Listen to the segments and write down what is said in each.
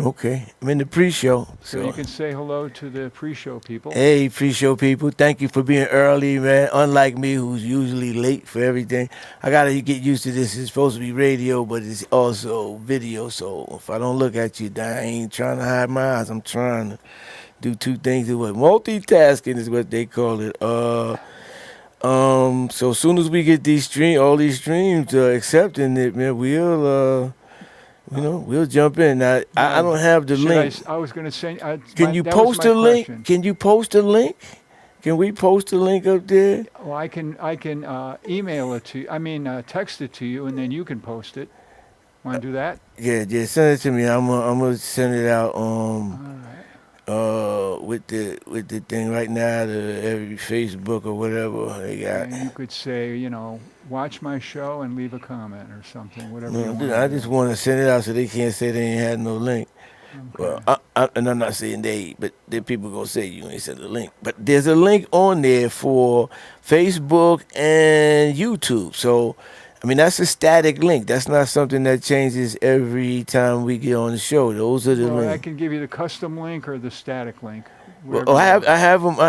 Okay. I'm in the pre-show. So you can say hello to the pre-show people. Hey, pre-show people. Thank you for being early, man. Unlike me, who's usually late for everything. I got to get used to this. It's supposed to be radio, but it's also video. So if I don't look at you, I ain't trying to hide my eyes. I'm trying to do two things at once. Multitasking is what they call it. So as soon as we get all these streams accepting it, man, we'll jump in. Now, I don't have the link. I was going to say. Can you post a link? Can you post a link? Can we post a link up there? Well, I can email it to you. I mean, text it to you, and then you can post it. Want to do that? Yeah, send it to me. I'm gonna send it out. All right. With the thing right now to every Facebook or whatever they got. And you could say, watch my show and leave a comment or something, whatever you want. I just want to send it out so they can't say they ain't had no link. Okay. Well, and I'm not saying they, but then people gonna say you ain't sent the link. But there's a link on there for Facebook and YouTube. So, I mean, that's a static link. That's not something that changes every time we get on the show. Those are the links. I can give you the custom link or the static link. Well, I have them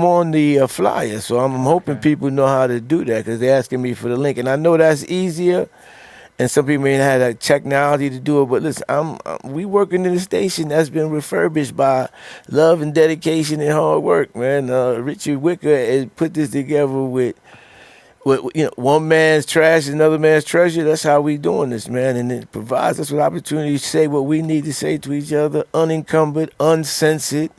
on the flyer, so I'm hoping people know how to do that because they're asking me for the link, and I know that's easier. And some people may not have that technology to do it, but listen, we working in a station that's been refurbished by love and dedication and hard work, man. Richard Wicker has put this together with one man's trash, another man's treasure. That's how we doing this, man. And it provides us with opportunities to say what we need to say to each other, unencumbered, uncensored,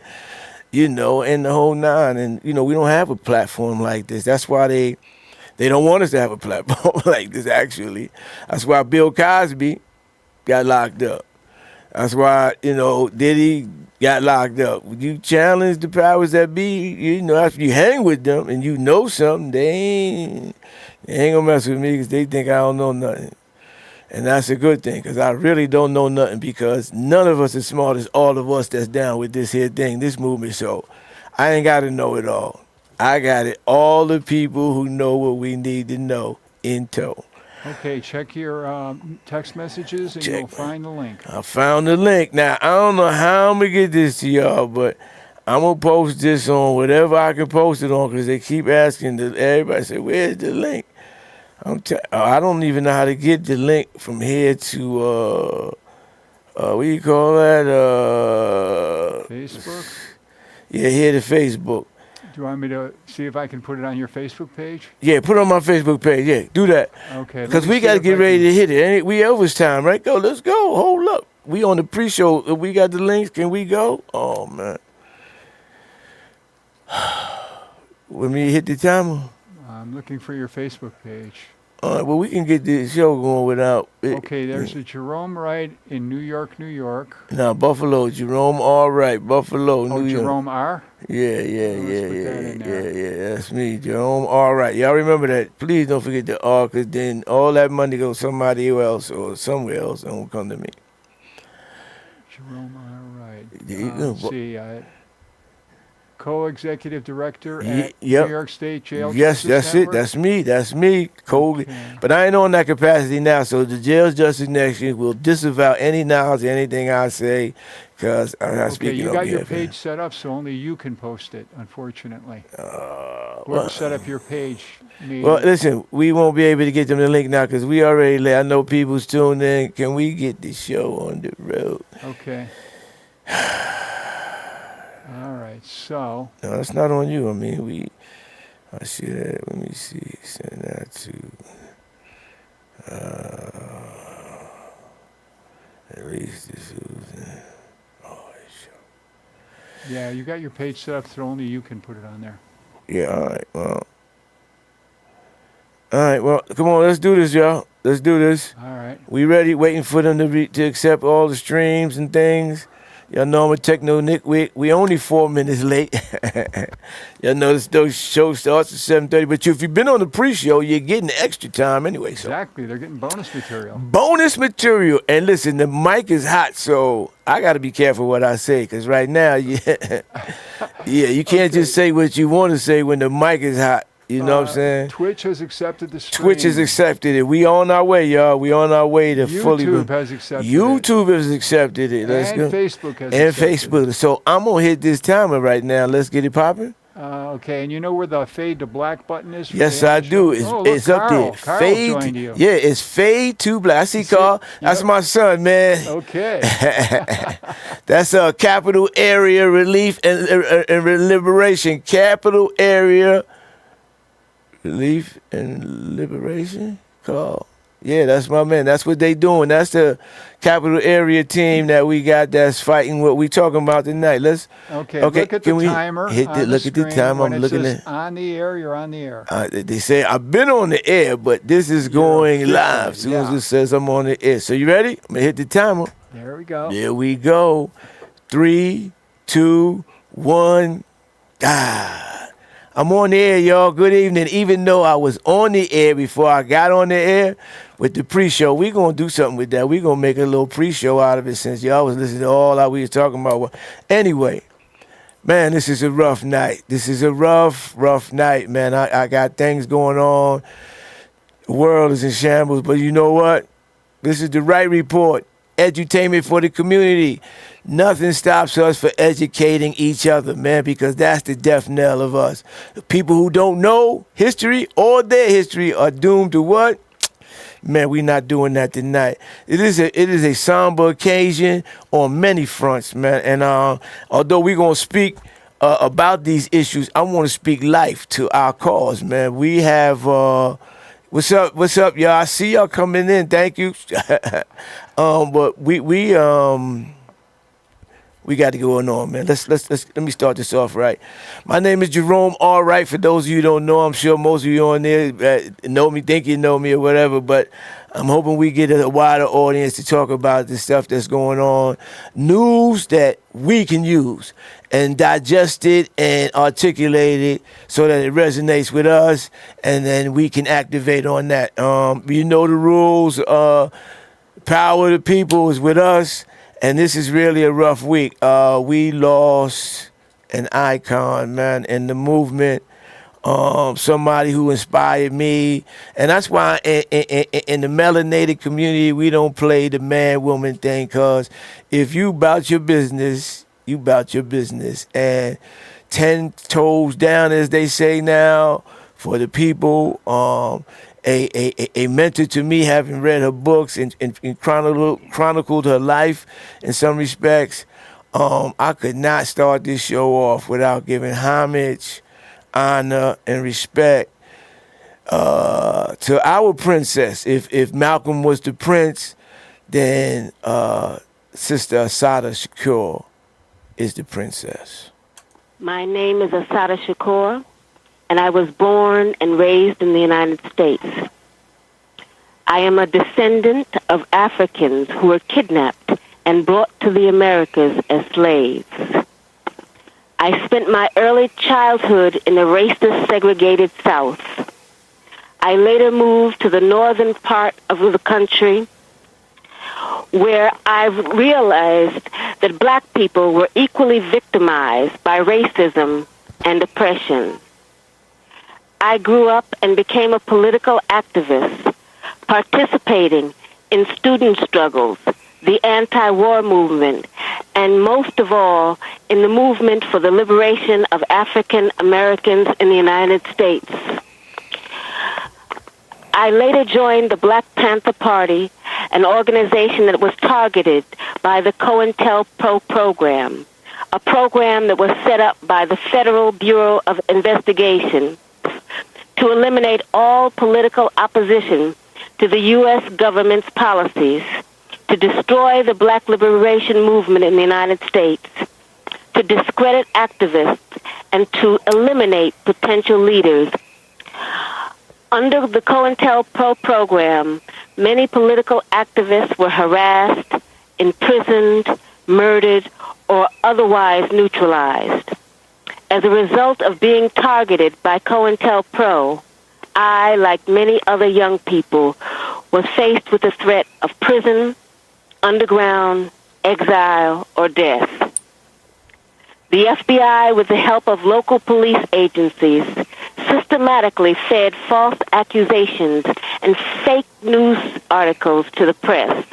and the whole nine. And, we don't have a platform like this. That's why they don't want us to have a platform like this, actually. That's why Bill Cosby got locked up. That's why, Diddy got locked up. You challenge the powers that be, after you hang with them and you know something, they ain't gonna mess with me because they think I don't know nothing. And that's a good thing because I really don't know nothing because none of us as smart as all of us that's down with this here thing, this movement. So I ain't got to know it all. I got it. All the people who know what we need to know in tow. Okay, check your text messages and you'll find the link. I found the link. Now, I don't know how I'm going to get this to y'all, but I'm going to post this on whatever I can post it on because they keep asking. Everybody say, where's the link? I don't even know how to get the link from here to, what do you call that? Facebook? Yeah, here to Facebook. Do you want me to see if I can put it on your Facebook page? Yeah, put it on my Facebook page. Yeah, do that. Okay. Because we got to get ready to hit it. Ain't we Elvis time, right? Go, let's go. Hold up. We on the pre-show. We got the links. Can we go? Oh, man. When we hit the timer? I'm looking for your Facebook page. All right, well, we can get the show going without it. Okay, there's a Jerome Wright in New York, New York. No, Buffalo. Jerome R. Wright, Buffalo, New York. Jerome R.? Yeah. That's me, Jerome R. Wright. Y'all remember that. Please don't forget the R, because then all that money goes somebody else or somewhere else and won't come to me. Jerome R. Wright. There you go. Let's see, co-executive director at New York State Jail. Yes, that's Network. It. That's me. Okay. But I ain't on that capacity now, so the Jail Justice Connection will disavow any knowledge, anything I say, because I'm not speaking. Okay, you got your page set up, so only you can post it, unfortunately. Whoever set up your page. Well, listen, we won't be able to get them the link now because we already late. I know people's tuned in. Can we get the show on the road? Okay. All right, so. No, it's not on you. I mean, I see that. Let me see. Send that to. At least this is. Yeah, you got your page set up, so only you can put it on there. Yeah, all right, well, come on, let's do this, y'all. Let's do this. All right. We ready, waiting for them to accept all the streams and things. Y'all know I'm a Techno Nick. We only 4 minutes late. Y'all know the show starts at 7:30, but if you've been on the pre-show, you're getting extra time anyway. So. Exactly, they're getting bonus material. Bonus material. And listen, the mic is hot, so I got to be careful what I say, because right now, you can't just say what you want to say when the mic is hot. You know what I'm saying? Twitch has accepted the stream. Twitch has accepted it. We on our way, y'all. We on our way to fully. YouTube has accepted it. YouTube has accepted it. Let's And go. Facebook has And accepted Facebook. it. So I'm gonna hit this timer right now. Let's get it popping. Okay, and you know where the fade to black button is? For Yes, the I end of the do. show? It's up there. Carl Fade. joined you. Yeah, it's fade to black. I see Carl. That's Yep. my son, man. Okay. That's a capital area relief and liberation. Capital area relief and liberation. Carl. Yeah, that's my man. That's what they doing. That's the capital area team that we got that's fighting what we talking about tonight. Let's Okay, Okay, look at can the we timer. hit on the- look at the screen. time, When I'm it looking says at- on the air, you're on the air. they say I've been on the air, but this is going official, live. As soon as yeah. it says I'm on the air. So you ready? I'm gonna hit the timer. There we go. There we go. 3, 2, 1. I'm on the air, y'all. Good evening. Even though I was on the air before I got on the air with the pre-show, we going to do something with that. we going to make a little pre-show out of it since y'all was listening to all that we was talking about. Well, anyway, man, this is a rough night. This is a rough night, man. I got things going on. The world is in shambles, but you know what? This is the Wright Report. Edutainment for the community. Nothing stops us for educating each other, man, because that's the death knell of us. The people who don't know history or their history are doomed to what? Man, we're not doing that tonight. It is a somber occasion on many fronts, man. And although we're going to speak about these issues, I want to speak life to our cause, man. We have... What's up, y'all? I see y'all coming in. Thank you. But we got to go on, man. Let me start this off right. My name is Jerome. All right, for those of you who don't know, I'm sure most of you on there know me, think you know me or whatever. But I'm hoping we get a wider audience to talk about the stuff that's going on, news that we can use and digest it and articulate it so that it resonates with us, and then we can activate on that. You know the rules. Power of the people is with us, and this is really a rough week. We lost an icon, man, in the movement. Somebody who inspired me, and that's why in the melanated community we don't play the man-woman thing. Cause if you about your business, you about your business, and 10 toes down, as they say now, for the people. A mentor to me, having read her books and chronicled her life in some respects. I could not start this show off without giving homage, honor, and respect to our princess. If Malcolm was the prince, then Sister Assata Shakur is the princess. My name is Assata Shakur, and I was born and raised in the United States. I am a descendant of Africans who were kidnapped and brought to the Americas as slaves. I spent my early childhood in a racist, segregated South. I later moved to the northern part of the country, where I've realized that black people were equally victimized by racism and oppression. I grew up and became a political activist, participating in student struggles, the anti-war movement, and most of all, in the movement for the liberation of African Americans in the United States. I later joined the Black Panther Party, an organization that was targeted by the COINTELPRO program, a program that was set up by the Federal Bureau of Investigation to eliminate all political opposition to the U.S. government's policies, to destroy the black liberation movement in the United States, to discredit activists, and to eliminate potential leaders. Under the COINTELPRO program, many political activists were harassed, imprisoned, murdered, or otherwise neutralized. As a result of being targeted by COINTELPRO, I, like many other young people, was faced with the threat of prison, underground, exile, or death. The FBI, with the help of local police agencies, systematically fed false accusations and fake news articles to the press,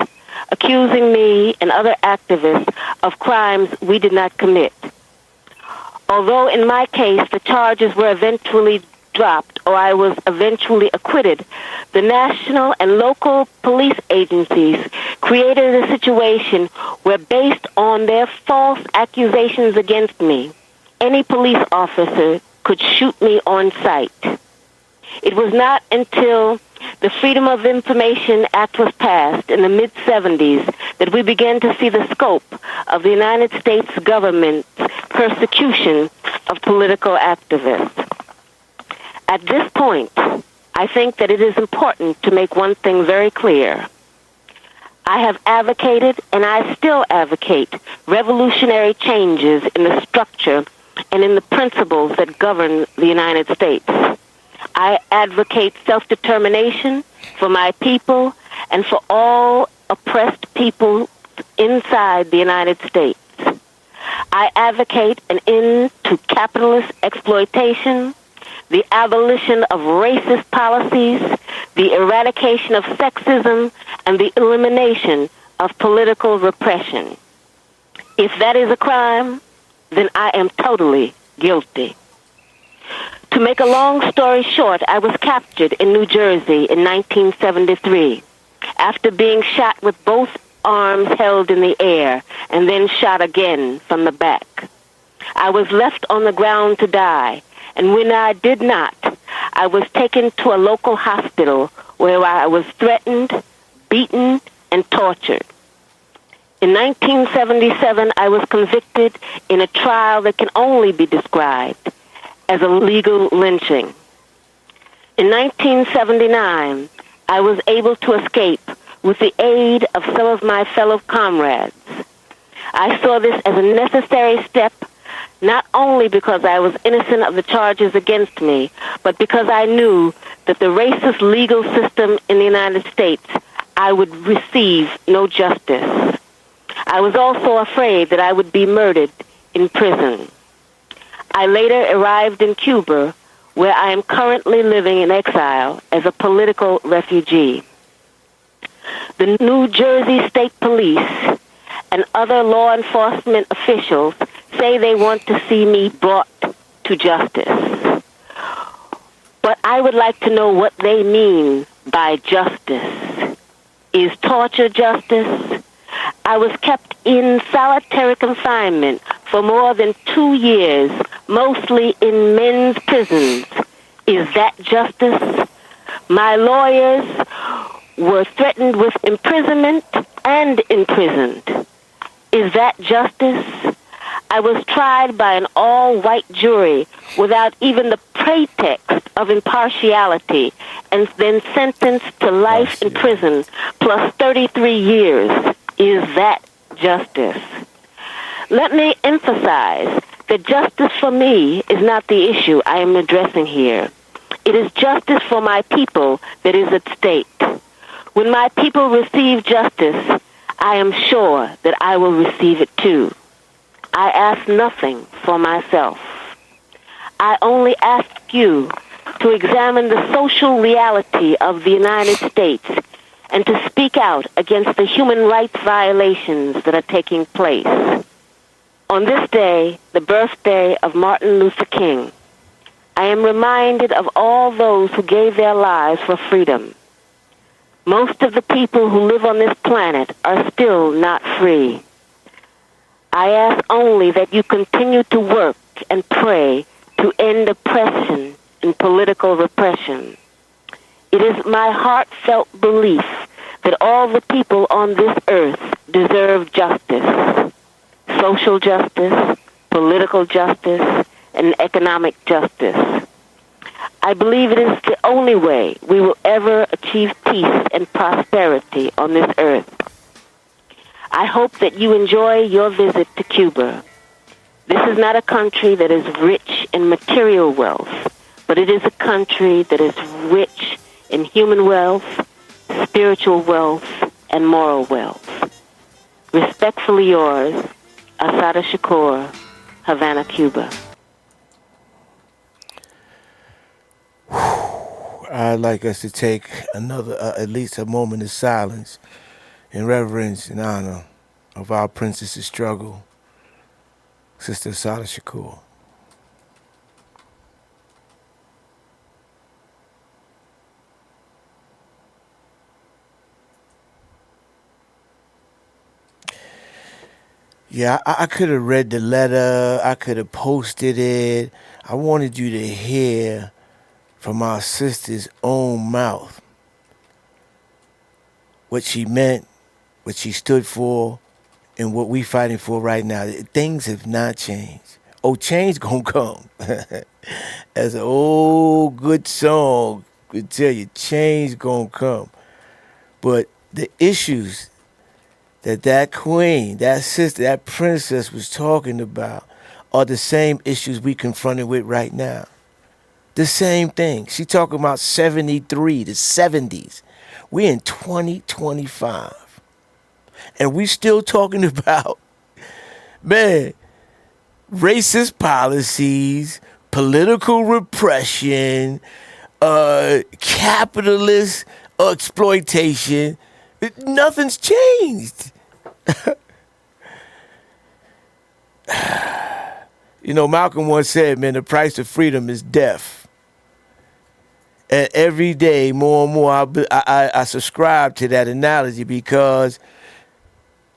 accusing me and other activists of crimes we did not commit. Although in my case the charges were eventually dropped or I was eventually acquitted, the national and local police agencies created a situation where, based on their false accusations against me, any police officer could shoot me on sight. It was not until the Freedom of Information Act was passed in the mid-'70s that we began to see the scope of the United States government's persecution of political activists. At this point, I think that it is important to make one thing very clear. I have advocated, and I still advocate, revolutionary changes in the structure and in the principles that govern the United States. I advocate self-determination for my people and for all oppressed people inside the United States. I advocate an end to capitalist exploitation, the abolition of racist policies, the eradication of sexism, and the elimination of political repression. If that is a crime, then I am totally guilty. To make a long story short, I was captured in New Jersey in 1973 after being shot with both arms held in the air and then shot again from the back. I was left on the ground to die, and when I did not, I was taken to a local hospital where I was threatened, beaten, and tortured. In 1977, I was convicted in a trial that can only be described as a legal lynching. In 1979, I was able to escape with the aid of some of my fellow comrades. I saw this as a necessary step, not only because I was innocent of the charges against me, but because I knew that the racist legal system in the United States, I would receive no justice. I was also afraid that I would be murdered in prison. I later arrived in Cuba, where I am currently living in exile as a political refugee. The New Jersey State Police and other law enforcement officials say they want to see me brought to justice. But I would like to know what they mean by justice. Is torture justice? I was kept in solitary confinement for more than 2 years, mostly in men's prisons. Is that justice? My lawyers were threatened with imprisonment and imprisoned. Is that justice? I was tried by an all-white jury without even the pretext of impartiality and then sentenced to life in prison plus 33 years. Is that justice? Let me emphasize that justice for me is not the issue I am addressing here. It is justice for my people that is at stake. When my people receive justice, I am sure that I will receive it too. I ask nothing for myself. I only ask you to examine the social reality of the United States and to speak out against the human rights violations that are taking place. On this day, the birthday of Martin Luther King, I am reminded of all those who gave their lives for freedom. Most of the people who live on this planet are still not free. I ask only that you continue to work and pray to end oppression and political repression. It is my heartfelt belief that all the people on this earth deserve justice, social justice, political justice, and economic justice. I believe it is the only way we will ever achieve peace and prosperity on this earth. I hope that you enjoy your visit to Cuba. This is not a country that is rich in material wealth, but it is a country that is rich in human wealth, spiritual wealth, and moral wealth. Respectfully yours, Asada Shakur, Havana, Cuba. I'd like us to take another, at least a moment of silence in reverence and honor of our princess's struggle, Sister Sada Shakur. Yeah, I could have read the letter. I could have posted it. I wanted you to hear from our sister's own mouth what she meant, what she stood for, and what we fighting for right now. Things have not changed. Oh, change gonna come. As an old good song could tell you, change gonna come. But the issues that queen, that sister, that princess was talking about are the same issues we confronted with right now. The same thing. She talking about 73, the 70s. We in 2025. And we still talking about, man, racist policies, political repression, capitalist exploitation. Nothing's changed. You know, Malcolm once said, man, the price of freedom is death. And every day, more and more, I subscribe to that analogy because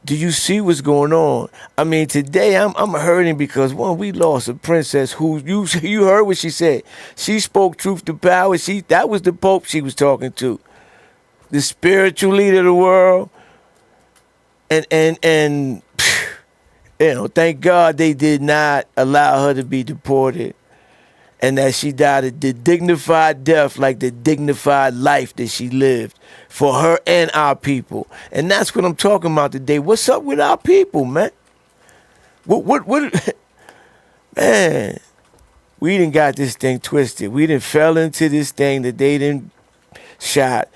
do you see what's going on? I mean, today I'm hurting because, one, we lost a princess who, you heard what she said. She spoke truth to power. That was the Pope she was talking to. The spiritual leader of the world. And you know, thank God they did not allow her to be deported, and that she died a dignified death, like the dignified life that she lived for her and our people. And that's what I'm talking about today. What's up with our people, man? What man, we done got this thing twisted. We done fell into this thing that they didn't shot.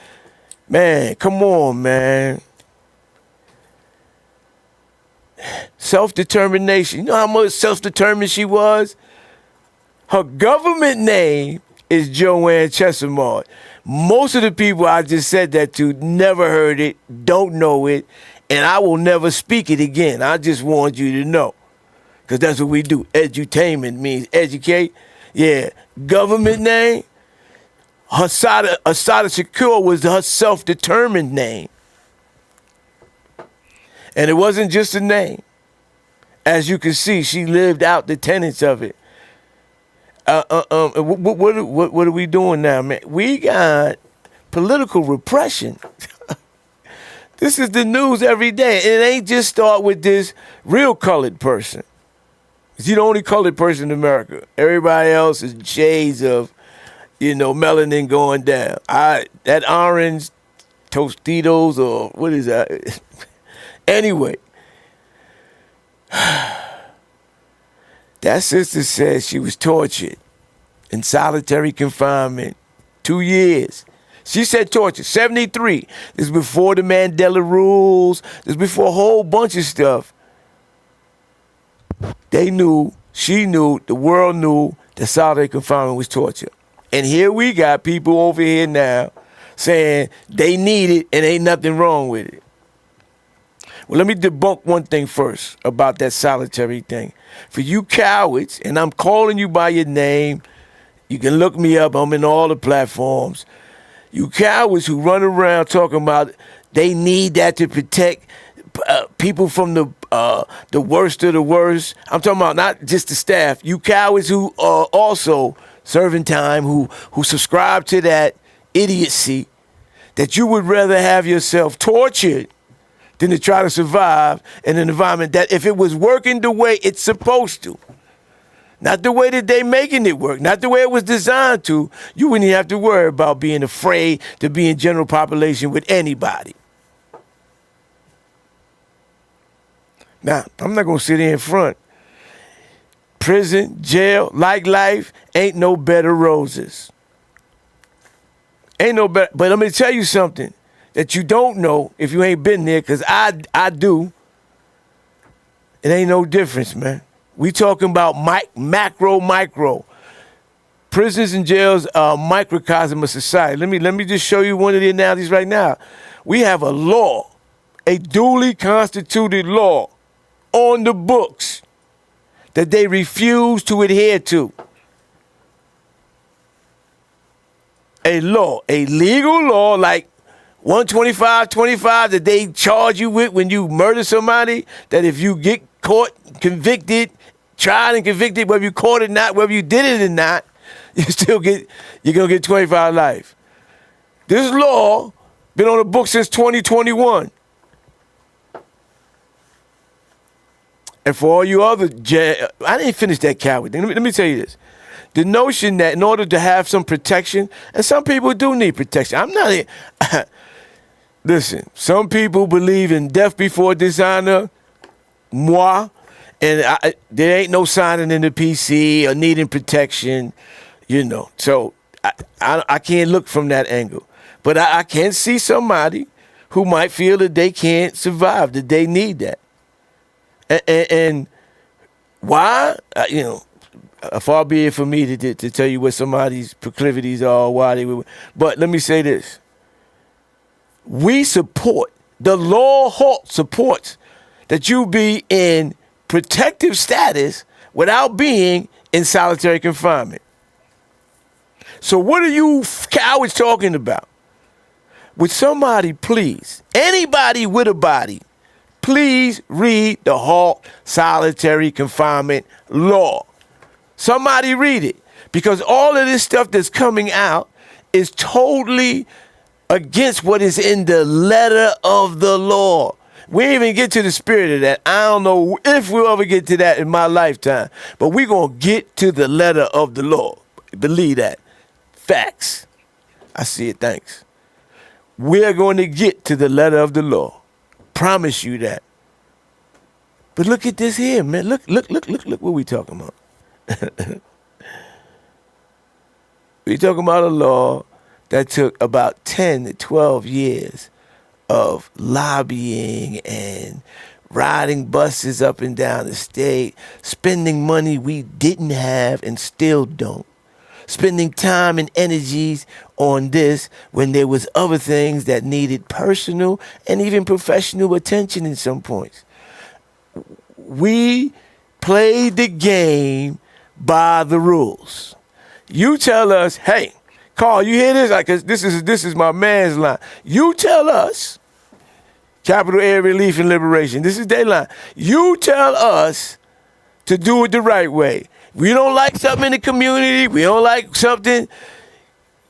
Man, come on, man. Self-determination. You know how much self-determined she was? Her government name is Joanne Chesimard. Most of the people I just said that to never heard it, don't know it, and I will never speak it again. I just want you to know. Because that's what we do. Edutainment means educate. Yeah. Government name. Sada Shakur was her self-determined name. And it wasn't just a name. As you can see, she lived out the tenets of it. What are we doing now, man? We got political repression. This is the news every day. And it ain't just start with this real colored person. He's the only colored person in America. Everybody else is shades of, you know, melanin going down. That orange Tostitos or what is that? Anyway, that sister said she was tortured in solitary confinement 2 years. She said torture, 73. This is before the Mandela rules. This is before a whole bunch of stuff. They knew, she knew, the world knew that solitary confinement was torture. And here we got people over here now saying they need it and ain't nothing wrong with it. Well, let me debunk one thing first about that solitary thing. For you cowards, and I'm calling you by your name, you can look me up, I'm in all the platforms. You cowards who run around talking about they need that to protect people from the worst of the worst. I'm talking about not just the staff. You cowards who are also serving time, who subscribe to that idiocy, that you would rather have yourself tortured than to try to survive in an environment that if it was working the way it's supposed to, not the way that they making it work, not the way it was designed to, you wouldn't even have to worry about being afraid to be in general population with anybody. Now, I'm not going to sit here in front. Prison, jail, like life, ain't no bed of roses. Ain't no better. But let me tell you something that you don't know if you ain't been there, because I do. It ain't no difference, man. We talking about macro. prisons and jails are a microcosm of society. Let me just show you one of the analogies right now. We have a law, a duly constituted law on the books that they refuse to adhere to. A law, a legal law like 125.25 that they charge you with when you murder somebody, that if you get caught, convicted, tried and convicted, whether you caught it or not, whether you did it or not, you're gonna get 25 life. This law been on the book since 2021. And for all you other, I didn't finish that coward thing. Let me tell you this. The notion that in order to have some protection, and some people do need protection. I'm not, listen, some people believe in death before dishonor, moi, and there ain't no signing in the PC or needing protection, you know. So I can't look from that angle. But I can see somebody who might feel that they can't survive, that they need that. And why? You know, far be it for me to tell you what somebody's proclivities are, why they would. But let me say this. We support, the law supports that you be in protective status without being in solitary confinement. So what are you cowards talking about? Would somebody please, anybody with a body, please read the halt solitary confinement law. Somebody read it, because all of this stuff that's coming out is totally against what is in the letter of the law. We didn't even get to the spirit of that. I don't know if we'll ever get to that in my lifetime, but we're going to get to the letter of the law. Believe that. Facts. I see it. Thanks. We're going to get to the letter of the law. Promise you that. But look at this here, man. Look what we talking about. We talking about a law that took about 10 to 12 years of lobbying and riding buses up and down the state, spending money we didn't have and still don't, spending time and energies on this when there was other things that needed personal and even professional attention in some points. We played the game by the rules. You tell us, hey, Carl, you hear this? Because this is my man's line. You tell us, capital area relief and liberation, this is their line. You tell us to do it the right way. We don't like something in the community, we don't like something,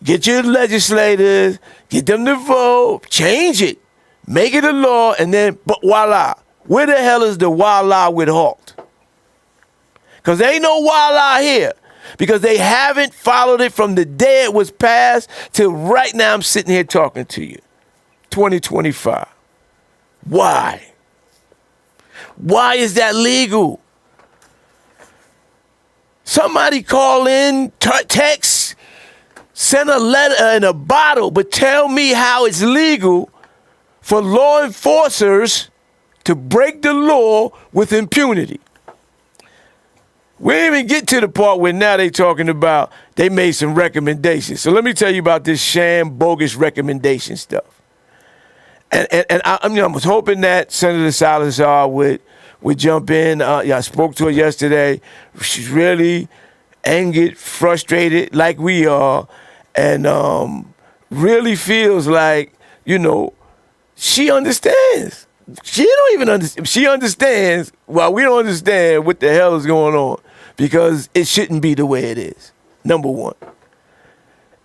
get your legislators, get them to vote, change it, make it a law, and then, but voila. Where the hell is the voila with halt? Because there ain't no voila here. Because they haven't followed it from the day it was passed till right now I'm sitting here talking to you. 2025. Why? Why is that legal? Somebody call in, text, send a letter in a bottle, but tell me how it's legal for law enforcers to break the law with impunity. We didn't even get to the part where now they talking about they made some recommendations. So let me tell you about this sham, bogus recommendation stuff. And I was hoping that Senator Salazar would jump in. I spoke to her yesterday. She's really angered, frustrated like we are, and really feels like, you know, she understands. She don't even understand. She understands while we don't understand what the hell is going on, because it shouldn't be the way it is, number one.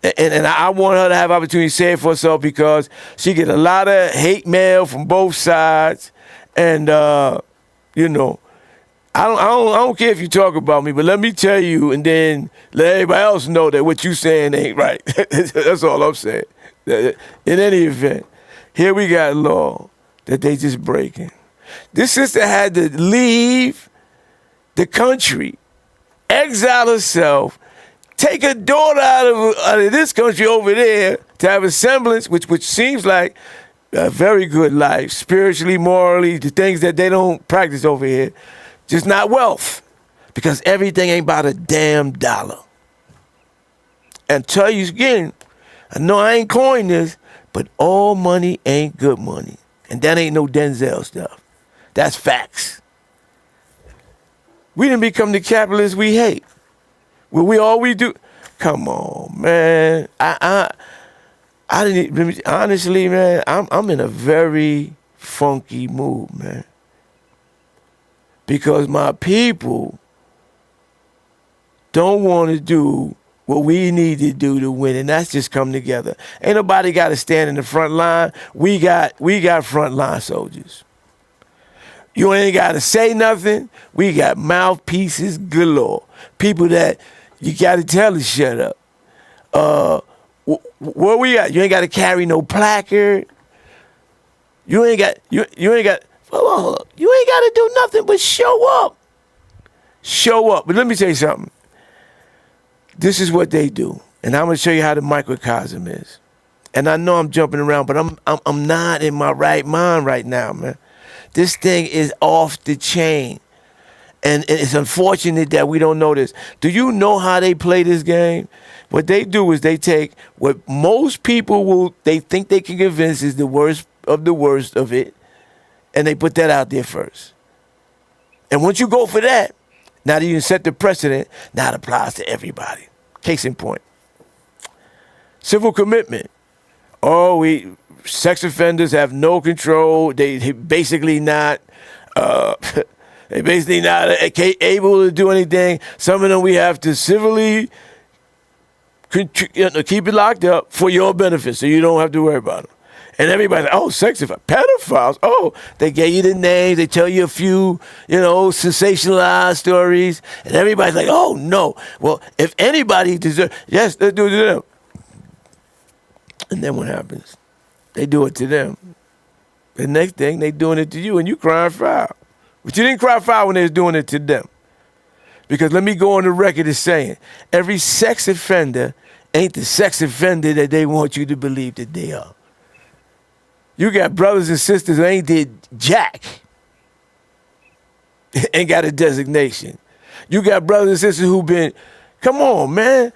And I want her to have opportunity to say it for herself, because she get a lot of hate mail from both sides. And, you know, I don't care if you talk about me, but let me tell you, and then let everybody else know that what you saying ain't right. That's all I'm saying. In any event, here we got law that they just breaking. This sister had to leave the country, exile herself, take her daughter out of this country over there to have a semblance, which seems like a very good life, spiritually, morally, the things that they don't practice over here, just not wealth, because everything ain't about a damn dollar. And tell you again, I know I ain't coined this, but all money ain't good money. And that ain't no Denzel stuff. That's facts. We didn't become the capitalists we hate. Well, we do. Come on, man. I didn't, honestly, man, I'm in a very funky mood, man. Because my people don't want to do what we need to do to win, and that's just come together. Ain't nobody got to stand in the front line. We got front line soldiers. You ain't got to say nothing. We got mouthpieces galore. People that you got to tell to shut up. Where we at? You ain't got to carry no placard. You ain't got you ain't got to do nothing but show up. Show up. But let me tell you something. This is what they do, and I'm gonna show you how the microcosm is. And I know I'm jumping around, but I'm not in my right mind right now, man. This thing is off the chain, and it's unfortunate that we don't know this. Do you know how they play this game? What they do is they take what most people they think they can convince is the worst of it, and they put that out there first. And once you go for that, now that you set the precedent, now it applies to everybody. Case in point. Civil commitment. Sex offenders have no control. They basically not able to do anything. Some of them we have to civilly keep it locked up for your benefit, so you don't have to worry about them. And everybody's like, sex offenders, pedophiles. They gave you the names. They tell you a few, sensationalized stories. And everybody's like, oh, no. Well, if anybody deserves, yes, let's do it to them. And then what happens? They do it to them. The next thing, they doing it to you, and you crying foul. But you didn't cry foul when they was doing it to them. Because let me go on the record as saying, every sex offender ain't the sex offender that they want you to believe that they are. You got brothers and sisters who ain't did jack, ain't got a designation. You got brothers and sisters who've been, come on, man.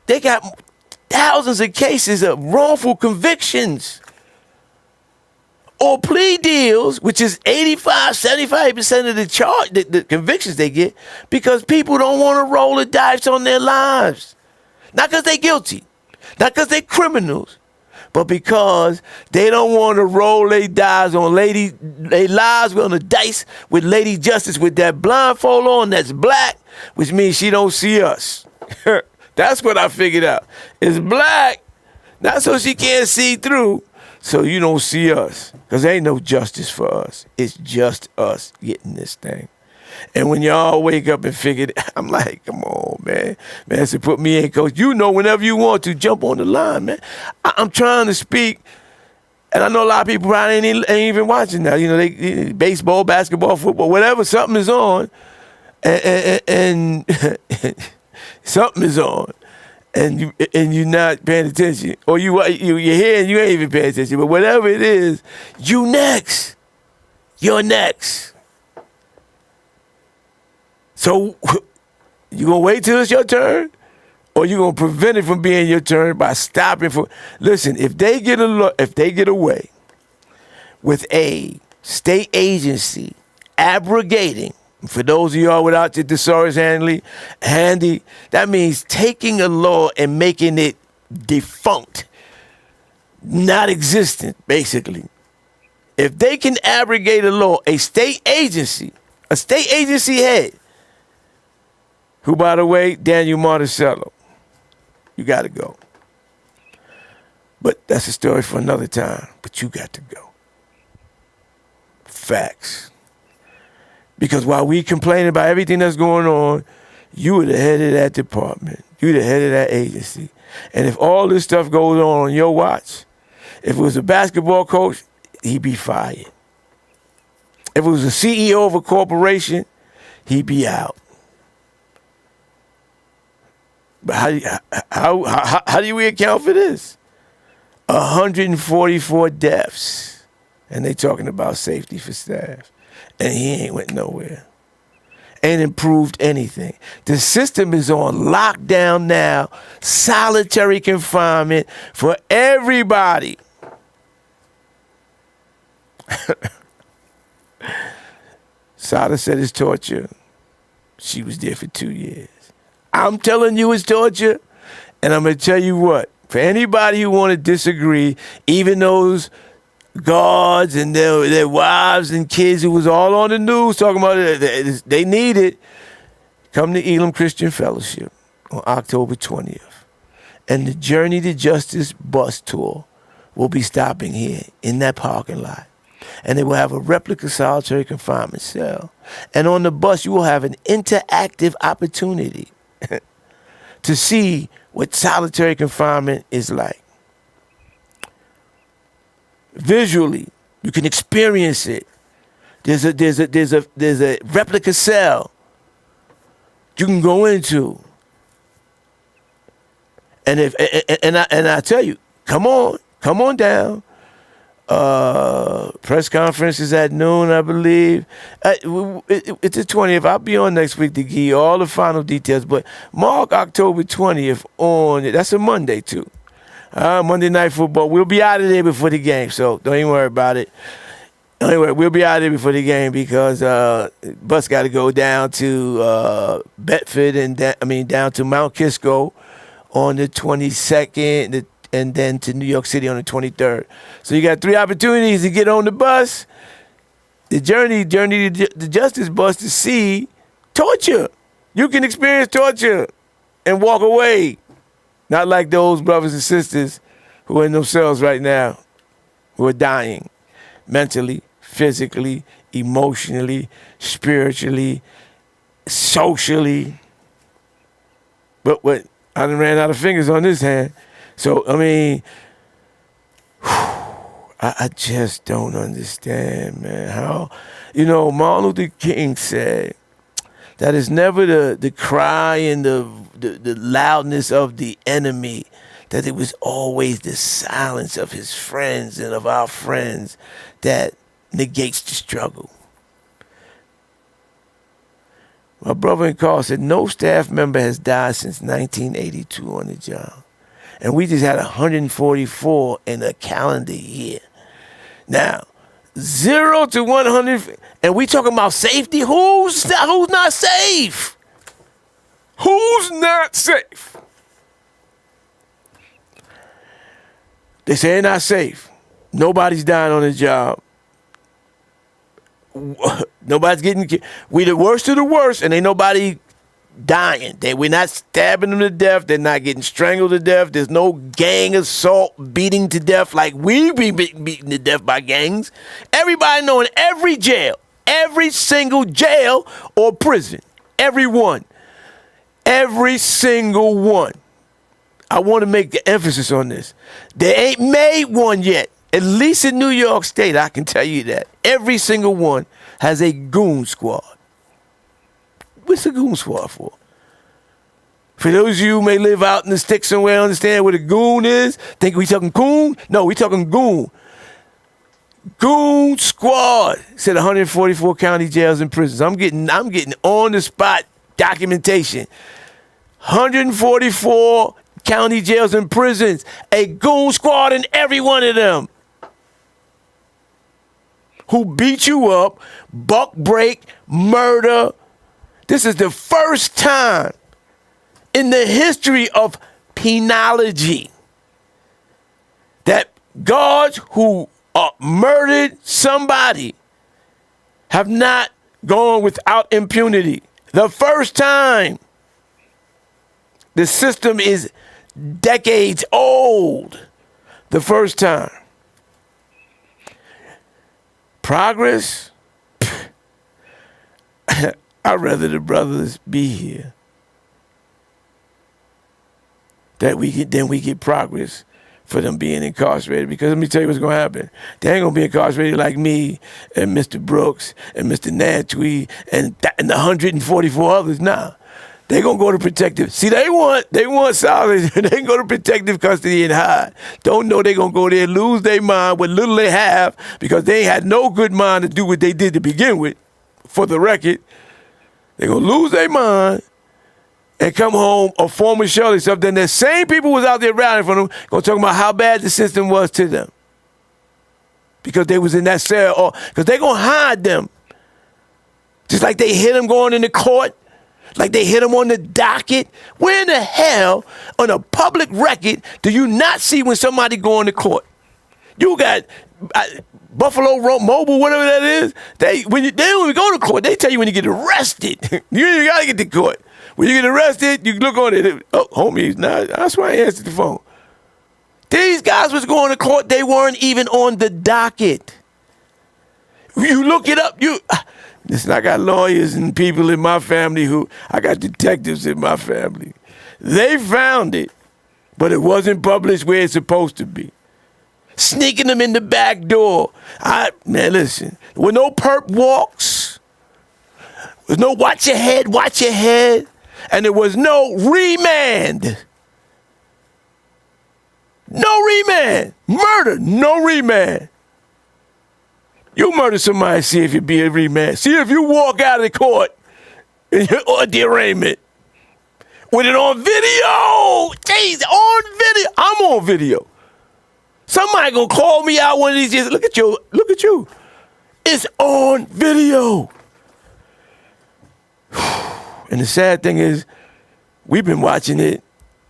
They got thousands of cases of wrongful convictions or plea deals, which is 75% of the convictions they get, because people don't want to roll the dice on their lives. Not because they're guilty, not because they're criminals, but because they don't want to roll their lives on the dice with Lady Justice with that blindfold on that's black, which means she don't see us. That's what I figured out. It's black, not so she can't see through, so you don't see us. Because there ain't no justice for us. It's just us getting this thing. And when y'all wake up and figure it, I'm like, come on, man. Man, so put me in, coach. Whenever you want to, jump on the line, man. I'm trying to speak, and I know a lot of people probably ain't even watching now. They baseball, basketball, football, whatever, something is on, and something is on, and you're not paying attention, or you're here and you ain't even paying attention. But whatever it is, you're next. So you gonna wait till it's your turn, or you gonna prevent it from being your turn by stopping for? Listen, if they get away with a state agency abrogating, for those of y'all without the thesaurus handy, that means taking a law and making it defunct, not existent, basically. If they can abrogate a law, a state agency head, who, by the way, Daniel Marticello, you got to go. But that's a story for another time. But you got to go. Facts. Because while we complain about everything that's going on, you were the head of that department. You the head of that agency. And if all this stuff goes on your watch, if it was a basketball coach, he'd be fired. If it was a CEO of a corporation, he'd be out. But how do we account for this? 144 deaths. And they talking about safety for staff. And he ain't went nowhere. ain't improved anything. The system is on lockdown now, solitary confinement for everybody. Sada said it's torture. She was there for 2 years. I'm telling you it's torture, and I'm going to tell you what. For anybody who want to disagree, even those guards and their wives and kids who was all on the news talking about it, they need it, come to Elam Christian Fellowship on October 20th. And the Journey to Justice bus tour will be stopping here in that parking lot. And they will have a replica solitary confinement cell. And on the bus, you will have an interactive opportunity to see what solitary confinement is like. Visually, you can experience it. There's a replica cell you can go into. And I tell you, come on down. Press conference is at noon, I believe. It's the 20th. I'll be on next week to give you all the final details. But mark October 20th that's a Monday too. Monday Night Football. We'll be out of there before the game, so don't even worry about it. Anyway, we'll be out of there before the game because bus got to go down to Bedford and down to Mount Kisco on the 22nd. And then to New York City on the 23rd. So you got 3 opportunities to get on the bus. The Journey to the Justice bus to see torture. You can experience torture and walk away. Not like those brothers and sisters who are in those cells right now, who are dying mentally, physically, emotionally, spiritually, socially. But I done ran out of fingers on this hand. So, I mean, I just don't understand, man, how, Martin Luther King said that it's never the cry and the loudness of the enemy, that it was always the silence of his friends and of our friends that negates the struggle. My brother in Carl said no staff member has died since 1982 on the job. And we just had 144 in a calendar year. Now, 0 to 100, and we talking about safety? Who's not safe? Who's not safe? They say they're not safe. Nobody's dying on the job. Nobody's getting. We the worst of the worst, and ain't nobody dying. We're not stabbing them to death. They're not getting strangled to death. There's no gang assault, beating to death like we be beaten to death by gangs. Everybody knowing every jail, every single jail or prison, every single one. I want to make the emphasis on this. They ain't made one yet. At least in New York State, I can tell you that. Every single one has a goon squad. What's a goon squad for? For those of you who may live out in the sticks somewhere, understand what a goon is? Think we talking coon? No, we talking goon. Goon squad. Said 144 county jails and prisons. I'm getting on the spot documentation. 144 county jails and prisons. A goon squad in every one of them. Who beat you up, buck break, murder. This is the first time in the history of penology that guards who murdered somebody have not gone without impunity. The first time. The system is decades old. The first time. Progress? I'd rather the brothers be here. That we get progress for them being incarcerated. Because let me tell you what's going to happen. They ain't going to be incarcerated like me and Mr. Brooks and Mr. Natwee and the 144 others. Nah. They going to go to protective. See, they want solid. They go to protective custody and hide. Don't know they going to go there and lose their mind, what little they have, because they had no good mind to do what they did to begin with, for the record. They're going to lose their mind and come home a former Shirley stuff. Then the same people was out there rallying for them going to talk about how bad the system was to them. Because they was in that cell. Or because they're going to hide them. Just like they hit them going into court. Like they hit them on the docket. Where in the hell on a public record do you not see when somebody going to court? You got Buffalo Mobile, whatever that is. When we go to court, they tell you when you get arrested. You got to get to court. When you get arrested, you look on it. Oh, homie, nah, that's why I answered the phone. These guys was going to court. They weren't even on the docket. You look it up. Listen, I got lawyers and people in my family I got detectives in my family. They found it, but it wasn't published where it's supposed to be. Sneaking them in the back door. Man, listen, there were no perp walks. There was no watch your head. And there was no remand. No remand. Murder, no remand. You murder somebody, see if you be a remand. See if you walk out of the court or the arraignment with it on video. Jeez, on video. I'm on video. Somebody gonna call me out one of these days. Look at you. It's on video. And the sad thing is, we've been watching it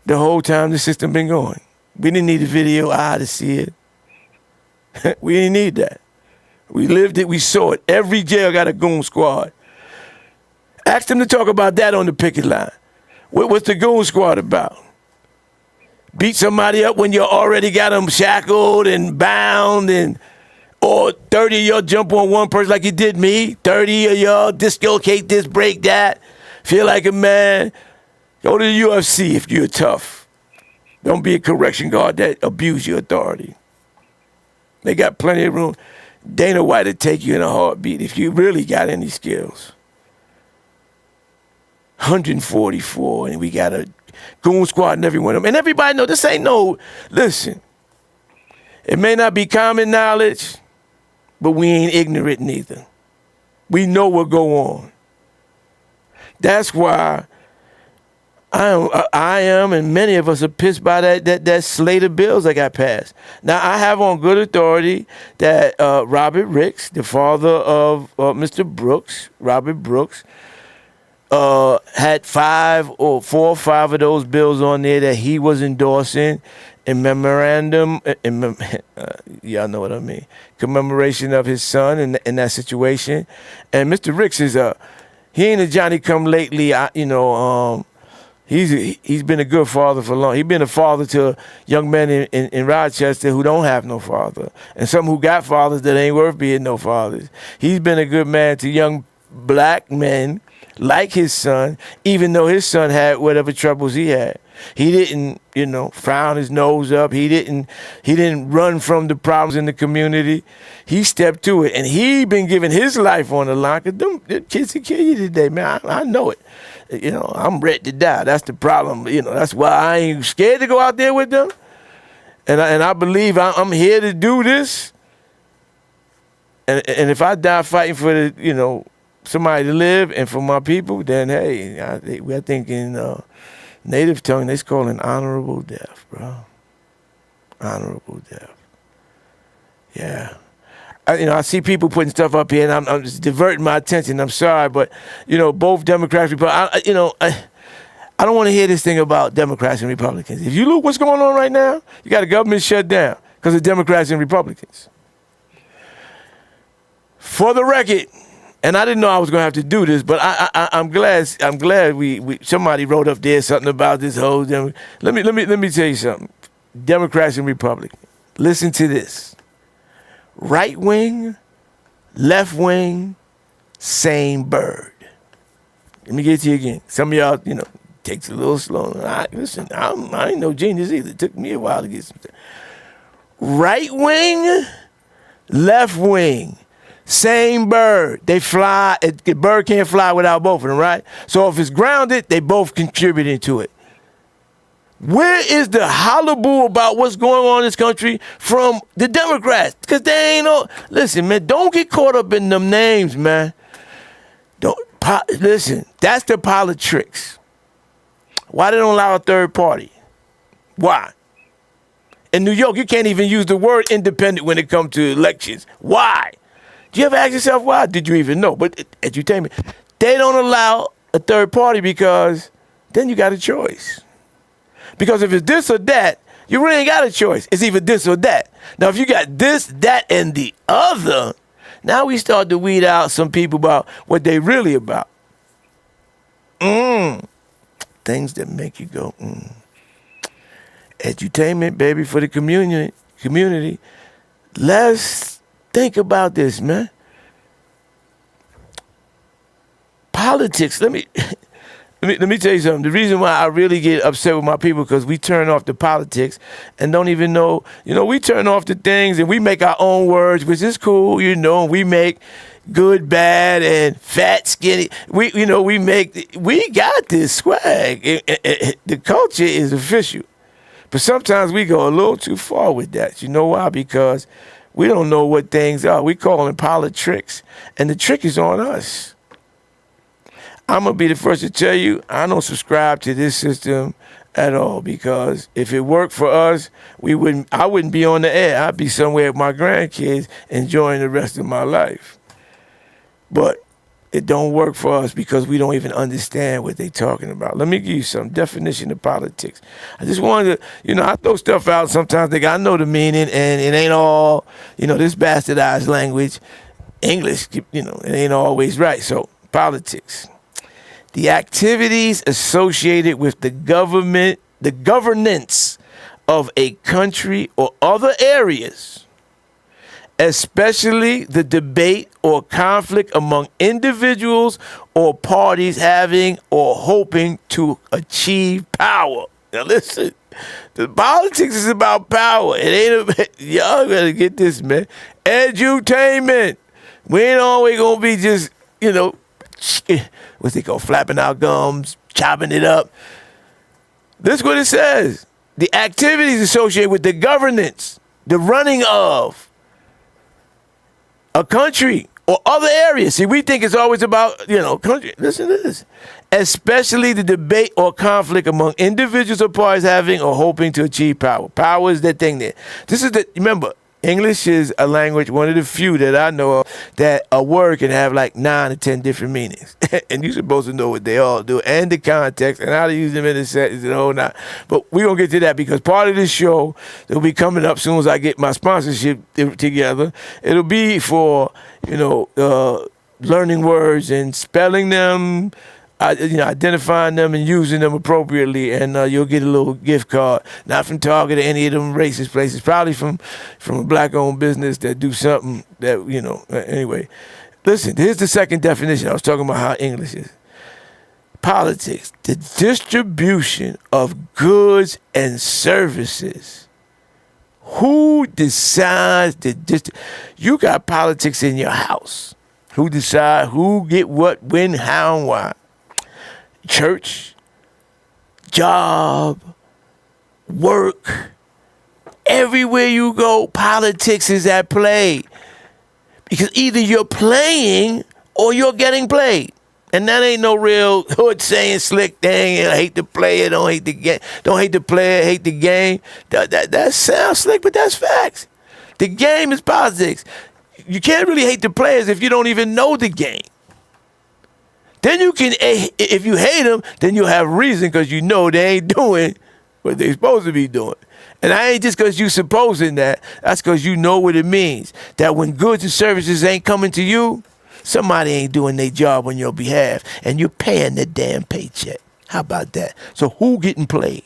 the whole time the system been going. We didn't need a video to see it. We didn't need that. We lived it, we saw it. Every jail got a goon squad. Ask them to talk about that on the picket line. What's the goon squad about? Beat somebody up when you already got them shackled and bound, or 30 of y'all jump on one person like you did me. 30 of y'all dislocate this, break that. Feel like a man. Go to the UFC if you're tough. Don't be a correction guard that abuse your authority. They got plenty of room. Dana White would take you in a heartbeat if you really got any skills. 144, and we got a goon squad and every one of them. And everybody know this ain't listen, it may not be common knowledge, but we ain't ignorant neither. We know what go on. That's why I am, and many of us are pissed by that slate of bills that got passed. Now, I have on good authority that Robert Ricks, the father of Mr. Brooks, Robert Brooks, had 4 or 5 of those bills on there that he was endorsing in memorandum, y'all know what I mean, commemoration of his son in that situation. And Mr. Ricks is he ain't a Johnny-come-lately, he's been a good father for long. He's been a father to young men in Rochester who don't have no father, and some who got fathers that ain't worth being no fathers. He's been a good man to young black men like his son, even though his son had whatever troubles he had. He didn't, frown his nose up. He didn't run from the problems in the community. He stepped to it, and he been giving his life on the line. Cause them kids will kill you today, man. I know it. I'm ready to die. That's the problem. That's why I ain't scared to go out there with them. And I believe I'm here to do this. And if I die fighting for the, somebody to live and for my people, then hey, I think in native tongue they call it honorable death, bro. Honorable death. Yeah. I see people putting stuff up here, and I'm just diverting my attention. I'm sorry, but both Democrats, Republicans. I don't want to hear this thing about Democrats and Republicans. If you look what's going on right now, you got a government shut down because of Democrats and Republicans. For the record, and I didn't know I was going to have to do this, but I'm glad we somebody wrote up there something about this whole. Let me tell you something. Democrats and Republicans, listen to this. Right wing, left wing, same bird. Let me get it to you again. Some of y'all, takes a little slow. Listen, I ain't no genius either. It took me a while to get some. Right wing, left wing, same bird. They fly. The bird can't fly without both of them, right? So if it's grounded, they both contributing to it. Where is the hullabaloo about what's going on in this country from the Democrats? Because they ain't no. Listen, man, don't get caught up in them names, man. Listen, that's the politics. Why they don't allow a third party? Why? In New York, you can't even use the word independent when it comes to elections. Why? Do you ever ask yourself why? Did you even know? But edutainment, they don't allow a third party because then you got a choice. Because if it's this or that, you really ain't got a choice. It's either this or that. Now, if you got this, that, and the other, now we start to weed out some people about what they really about. Things that make you go, Edutainment, baby, for the community. Let's think about this, man. Politics, let me tell you something. The reason why I really get upset with my people because we turn off the politics and don't even know, we turn off the things and we make our own words, which is cool, we make good, bad, and fat, skinny. We got this swag. The culture is official. But sometimes we go a little too far with that. You know why? Because we don't know what things are. We call them politics, and the trick is on us. I'm going to be the first to tell you, I don't subscribe to this system at all because if it worked for us, I wouldn't be on the air. I'd be somewhere with my grandkids enjoying the rest of my life. But it don't work for us because we don't even understand what they're talking about. Let me give you some definition of politics. I just wanted to, I throw stuff out sometimes. I know the meaning, and it ain't all, this bastardized language, English, it ain't always right. So, politics. The activities associated with the governance of a country or other areas, especially the debate or conflict among individuals or parties having or hoping to achieve power. Now listen, the politics is about power. It ain't y'all better get this, man. Edutainment. We ain't always gonna be just, what's they call flapping our gums, chopping it up. This is what it says. The activities associated with the governance, the running of a country or other areas. See, we think it's always about, country. Listen to this. Especially the debate or conflict among individuals or parties having or hoping to achieve power. Power is that thing there. Remember, English is a language, one of the few that I know of, that a word can have like 9 or 10 different meanings. And you're supposed to know what they all do and the context and how to use them in a sentence and all that. But we're going to get to that because part of this show that will be coming up as soon as I get my sponsorship together. It'll be for, learning words and spelling them, identifying them and using them appropriately, and you'll get a little gift card, not from Target or any of them racist places, probably from a black-owned business that do something that, anyway. Listen, here's the second definition. I was talking about how English is. Politics, the distribution of goods and services. Who decides you got politics in your house. Who decide who get what, when, how, and why. Church, job, work, everywhere you go, politics is at play. Because either you're playing or you're getting played. And that ain't no real hood saying slick thing. I hate the player, don't hate the game. Don't hate the player, hate the game. That sounds slick, but that's facts. The game is politics. You can't really hate the players if you don't even know the game. Then you can, if you hate them, then you have reason because you know they ain't doing what they supposed to be doing. And I ain't just because you supposing that. That's because you know what it means. That when goods and services ain't coming to you, somebody ain't doing their job on your behalf. And you're paying the damn paycheck. How about that? So who getting played?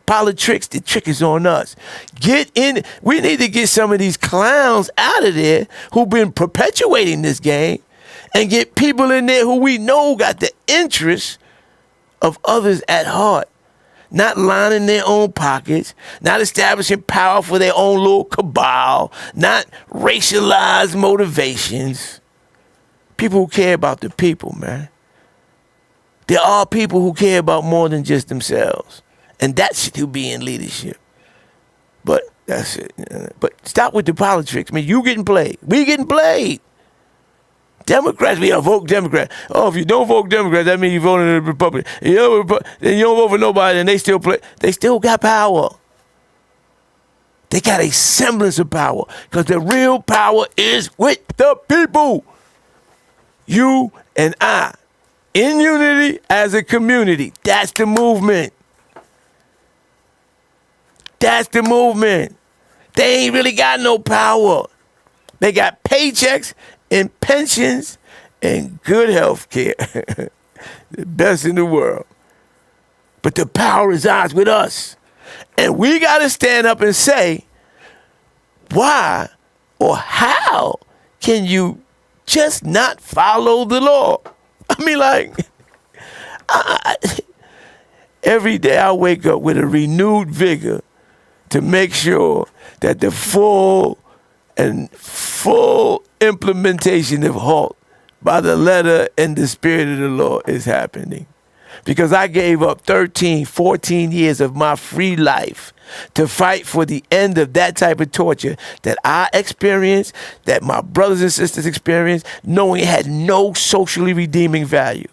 Politics, the trick is on us. Get in. We need to get some of these clowns out of there who've been perpetuating this game and get people in there who we know got the interests of others at heart. Not lining their own pockets, not establishing power for their own little cabal, not racialized motivations. People who care about the people, man. There are people who care about more than just themselves. And that's who be in leadership. But that's it. But stop with the politics, man. You getting played. We getting played. Democrats, we vote Democrat. Oh, if you don't vote Democrat, that means you voted in the Republican. Then you don't vote for nobody, and they still play. They still got power. They got a semblance of power because the real power is with the people. You and I, in unity as a community. That's the movement. That's the movement. They ain't really got no power. They got paychecks and pensions and good health care. The best in the world. But the power resides with us. And we got to stand up and say, why or how can you just not follow the law? I mean, like, every day I wake up with a renewed vigor to make sure that the full implementation of HALT by the letter and the spirit of the law is happening. Because I gave up 13, 14 years of my free life to fight for the end of that type of torture that I experienced, that my brothers and sisters experienced, knowing it had no socially redeeming value.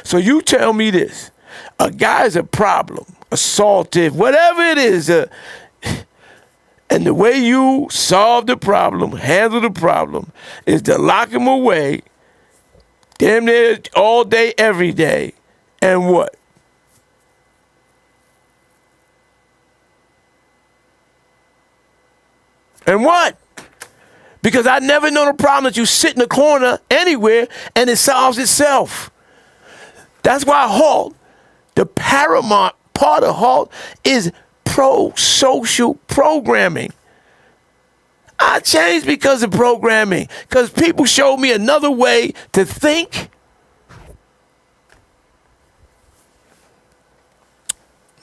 So you tell me this, a guy's a problem, assaultive, whatever it is, and the way you solve the problem, handle the problem, is to lock him away, damn near all day, every day, and what? And what? Because I never known a problem that you sit in a corner anywhere and it solves itself. That's why HALT, the paramount part of HALT, is pro-social programming. I changed because of programming, because people showed me another way to think.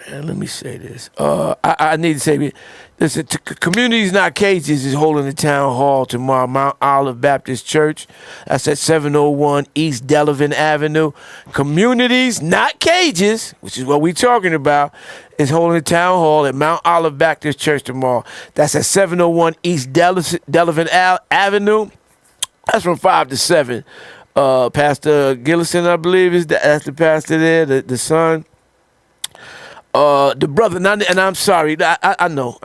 Man, let me say this. I need to say, listen, Communities Not Cages is holding a town hall tomorrow, Mount Olive Baptist Church. That's at 701 East Delavan Avenue. Communities Not Cages, which is what we're talking about, is holding a town hall at Mount Olive Baptist Church tomorrow. That's at 701 East Delavan Avenue. That's from 5 to 7. Pastor Gillison, I believe, that's the pastor there, the son. The brother, and I'm sorry, I know,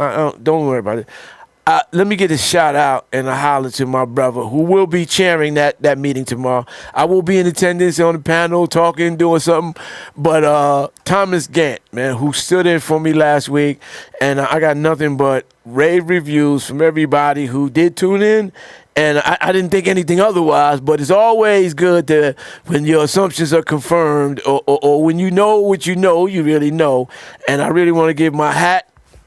don't worry about it. Let me get a shout out and a holler to my brother who will be chairing that meeting tomorrow. I will be in attendance on the panel, talking, doing something. But Thomas Gant, man, who stood in for me last week, and I got nothing but rave reviews from everybody who did tune in. And I didn't think anything otherwise, but it's always good to, when your assumptions are confirmed, or when you know what you know, you really know. And I really want to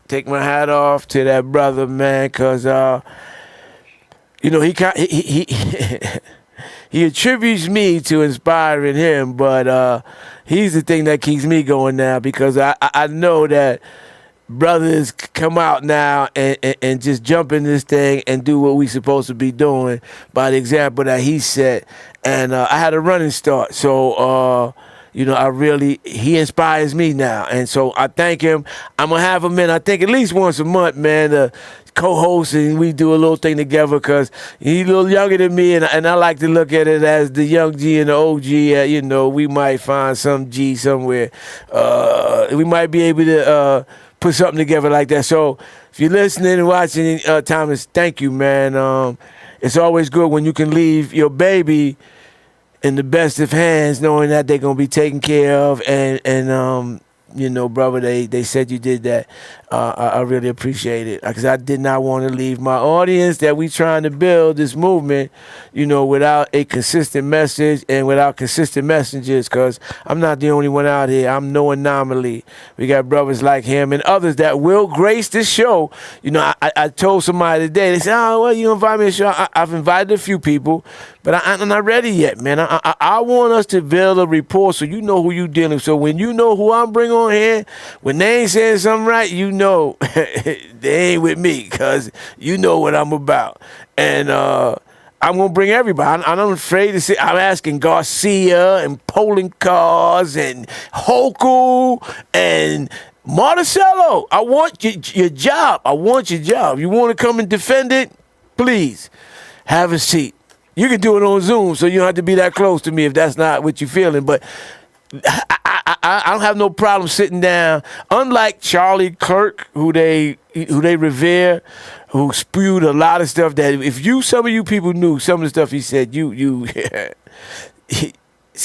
take my hat off to that brother, man, because, he attributes me to inspiring him, but he's the thing that keeps me going now, because I know that brothers come out now and just jump in this thing and do what we supposed to be doing by the example that he set. And I had a running start. So, he inspires me now. And so I thank him. I'm going to have him in, I think, at least once a month, man, to co-host, and we do a little thing together, because he's a little younger than me, and I like to look at it as the young G and the OG. We might find some G somewhere. We might be able to put something together like that. So if you're listening and watching, Thomas, thank you, man. It's always good when you can leave your baby in the best of hands, knowing that they're going to be taken care of. And brother, they said you did that. I really appreciate it, because I did not want to leave my audience that we trying to build this movement, without a consistent message and without consistent messengers, because I'm not the only one out here. I'm no anomaly. We got brothers like him and others that will grace this show. I told somebody today, they said, oh, well, you invite me to the show. I've invited a few people, but I'm not ready yet, man. I want us to build a rapport so you know who you dealing with. So when you know who I'm bringing on here, when they ain't saying something right, know they ain't with me, because you know what I'm about. And I'm going to bring everybody. I'm afraid to say, I'm asking Garcia and Poland Cars and Hochul and Marticello. I want your job. I want your job. You want to come and defend it? Please have a seat. You can do it on Zoom, so you don't have to be that close to me if that's not what you're feeling. But I don't have no problem sitting down. Unlike Charlie Kirk, who they revere, who spewed a lot of stuff that if some of you people knew some of the stuff he said, see,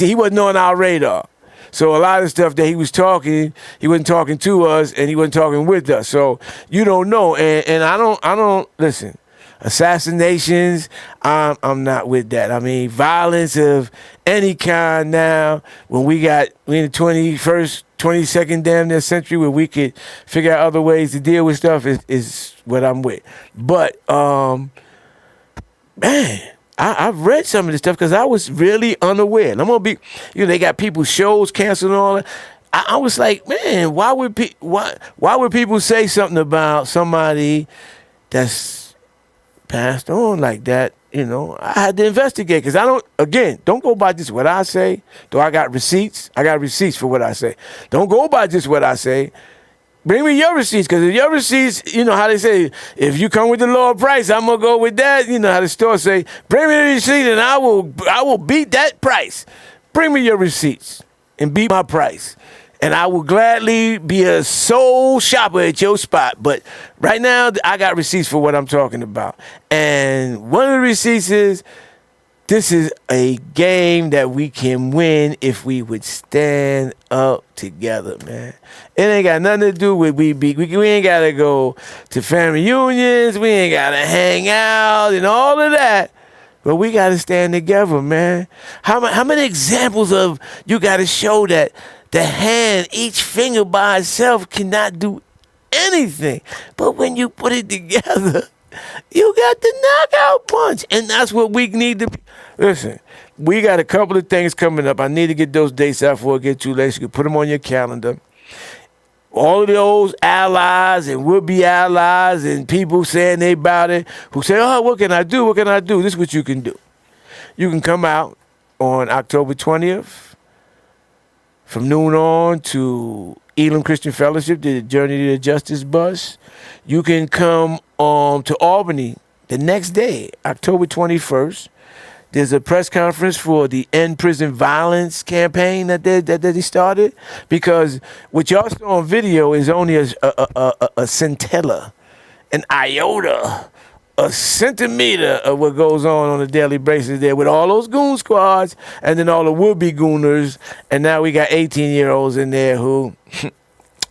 he wasn't on our radar. So a lot of stuff that he was talking, he wasn't talking to us, and he wasn't talking with us. So you don't know. And I don't listen. Assassinations, I'm not with that. I mean, violence of any kind now, when we in the 21st, 22nd damn near century where we could figure out other ways to deal with stuff is what I'm with. But, man, I've read some of this stuff because I was really unaware. And I'm going to be, they got people's shows canceled and all that. I was like, man, why would people say something about somebody that's passed on like that? I had to investigate because don't go by just what I say. Though I got receipts. I got receipts for what I say. Don't go by just what I say. Bring me your receipts, because if your receipts, how they say, if you come with the lower price, I'm gonna go with that. You know how the store say, bring me the receipt and I will beat that price. Bring me your receipts and beat my price. And I will gladly be a sole shopper at your spot. But right now, I got receipts for what I'm talking about. And one of the receipts is, this is a game that we can win if we would stand up together, man. It ain't got nothing to do with we ain't got to go to family reunions. We ain't got to hang out and all of that. But we got to stand together, man. How many examples of you got to show that the hand, each finger by itself cannot do anything. But when you put it together, you got the knockout punch. And that's what we need to be. Listen, we got a couple of things coming up. I need to get those dates out before it gets too late. So you can put them on your calendar. All of those allies and would-be allies and people saying they about it, who say, oh, what can I do? What can I do? This is what you can do. You can come out on October 20th. From noon on to Elam Christian Fellowship, the Journey to the Justice bus. You can come to Albany the next day, October 21st. There's a press conference for the End Prison Violence campaign that they started. Because what y'all saw on video is only a scintilla, an iota, a centimeter of what goes on a daily basis there with all those goon squads and then all the would-be gooners. And now we got 18-year-olds in there who,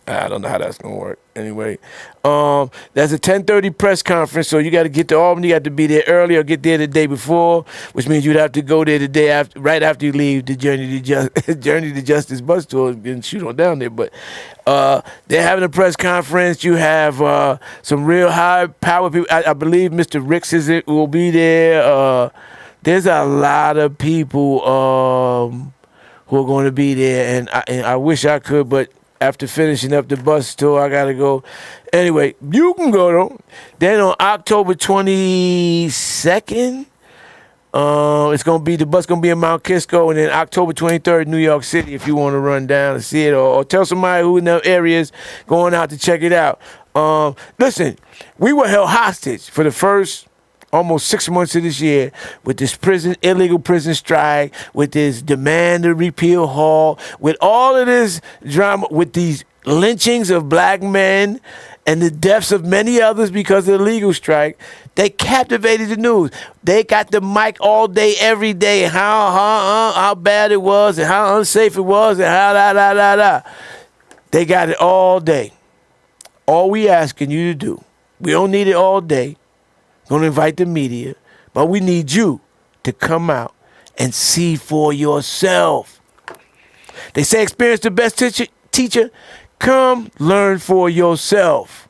I don't know how that's going to work. Anyway, that's a 10:30 press conference, so you got to get to Albany. You got to be there early or get there the day before, which means you'd have to go there the day after, right after you leave the Journey to Justice bus tour and shoot on down there. But they're having a press conference. You have some real high-power people. I believe Mr. Ricks will be there. There's a lot of people who are going to be there, and I wish I could, but after finishing up the bus tour, I got to go. Anyway, you can go, though. Then on October 22nd, the bus going to be in Mount Kisco. And then October 23rd, New York City, if you want to run down and see it. Or tell somebody who in the areas going out to check it out. Listen, we were held hostage for the first almost 6 months of this year with this illegal prison strike, with this demand to repeal Hall, with all of this drama, with these lynchings of black men and the deaths of many others because of the legal strike. They captivated the news. They got the mic all day, every day, how bad it was and how unsafe it was and how They got it all day. All we asking you to do, we don't need it all day. Going to invite the media, but we need you to come out and see for yourself. They say experience the best teacher. Come learn for yourself.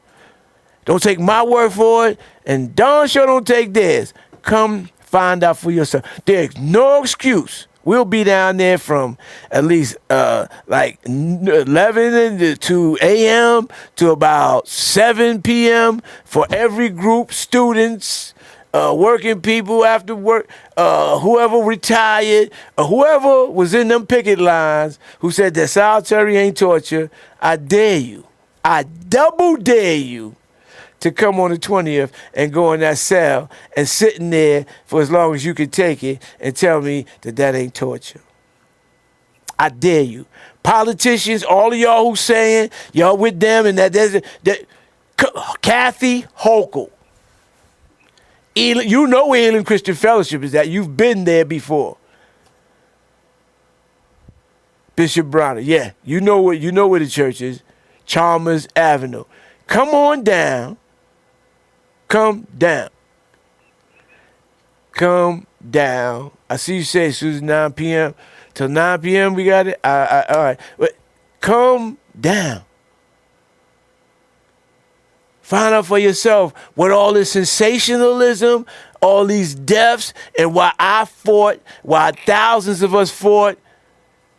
Don't take my word for it, and darn sure don't take theirs. Come find out for yourself. There's no excuse. We'll be down there from at least like 11 to a.m. to about 7 p.m. for every group, students, working people after work, whoever retired, whoever was in them picket lines who said that solitary ain't torture. I dare you. I double dare you to come on the 20th and go in that cell and sitting there for as long as you can take it and tell me that that ain't torture. I dare you. Politicians, all of y'all who saying y'all with them and that Kathy Hochul. You know where Elim Christian Fellowship is at. You've been there before. Bishop Bronner, yeah, you know where the church is. Chalmers Avenue. Come on down. Come down. Come down. I see you say Susan 9 p.m. Till 9 p.m. we got it. All right. But come down. Find out for yourself what all this sensationalism, all these deaths, and why I fought, why thousands of us fought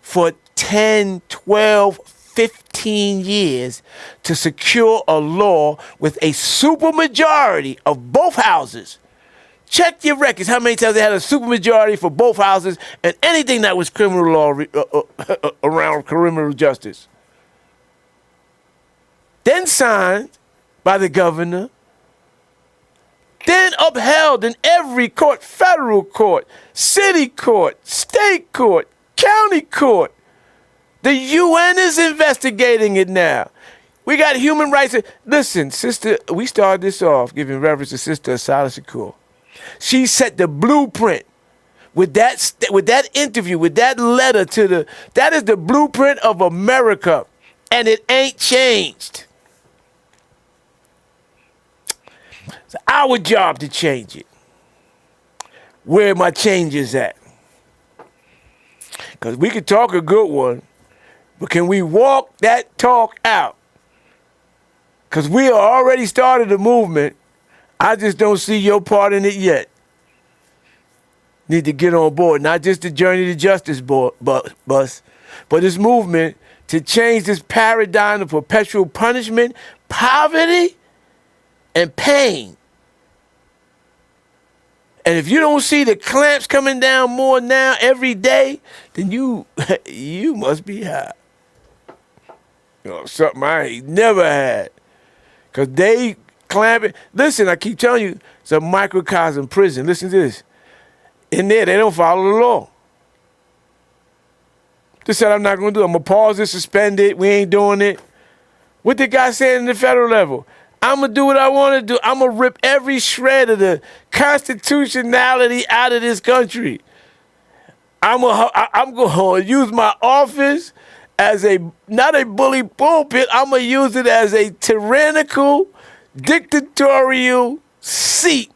for 10, 12, 15 years to secure a law with a supermajority of both houses. Check your records how many times they had a supermajority for both houses and anything that was criminal law around criminal justice. Then signed by the governor, then upheld in every court, federal court, city court, state court, county court. The UN is investigating it now. We got human rights. Listen, sister, we started this off giving reverence to Sister Asada Shakur. She set the blueprint with that interview, with that letter that is the blueprint of America, and it ain't changed. It's our job to change it. Where my change is at. Because we can talk a good one, but can we walk that talk out? Because we already started a movement. I just don't see your part in it yet. Need to get on board. Not just the Journey to Justice bus, but this movement to change this paradigm of perpetual punishment, poverty, and pain. And if you don't see the clamps coming down more now every day, then you must be high. Something I ain't never had. Because they clamp it. Listen, I keep telling you, it's a microcosm prison. Listen to this. In there, they don't follow the law. Just said I'm not going to do it. I'm going to pause it, suspend it. We ain't doing it. What the guy saying in the federal level? I'm going to do what I want to do. I'm going to rip every shred of the constitutionality out of this country. I'm going to use my office as not a bully pulpit. I'm going to use it as a tyrannical, dictatorial seat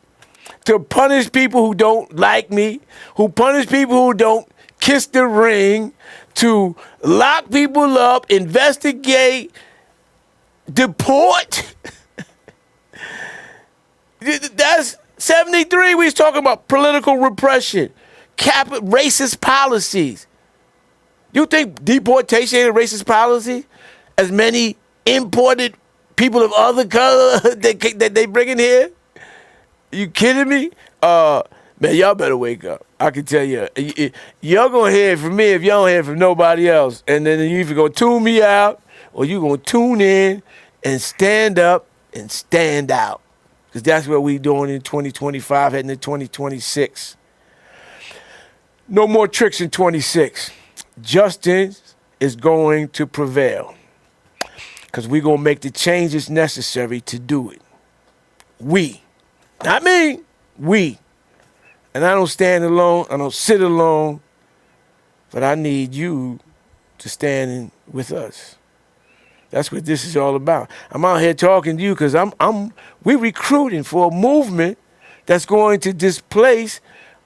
to punish people who don't like me, who punish people who don't kiss the ring, to lock people up, investigate, deport. That's 73. We was talking about political repression, racist policies. You think deportation ain't a racist policy? As many imported people of other color that they bring in here? You kidding me? Man, y'all better wake up. I can tell you. Y'all gonna hear it from me if y'all don't hear it from nobody else. And then you either gonna tune me out or you gonna tune in and stand up and stand out. Because that's what we doing in 2025, heading to 2026. No more tricks in 26. Justice is going to prevail. Because we're going to make the changes necessary to do it. We. Not me. We. And I don't stand alone. I don't sit alone. But I need you to stand in with us. That's what this is all about. I'm out here talking to you because we're recruiting for a movement that's going to displace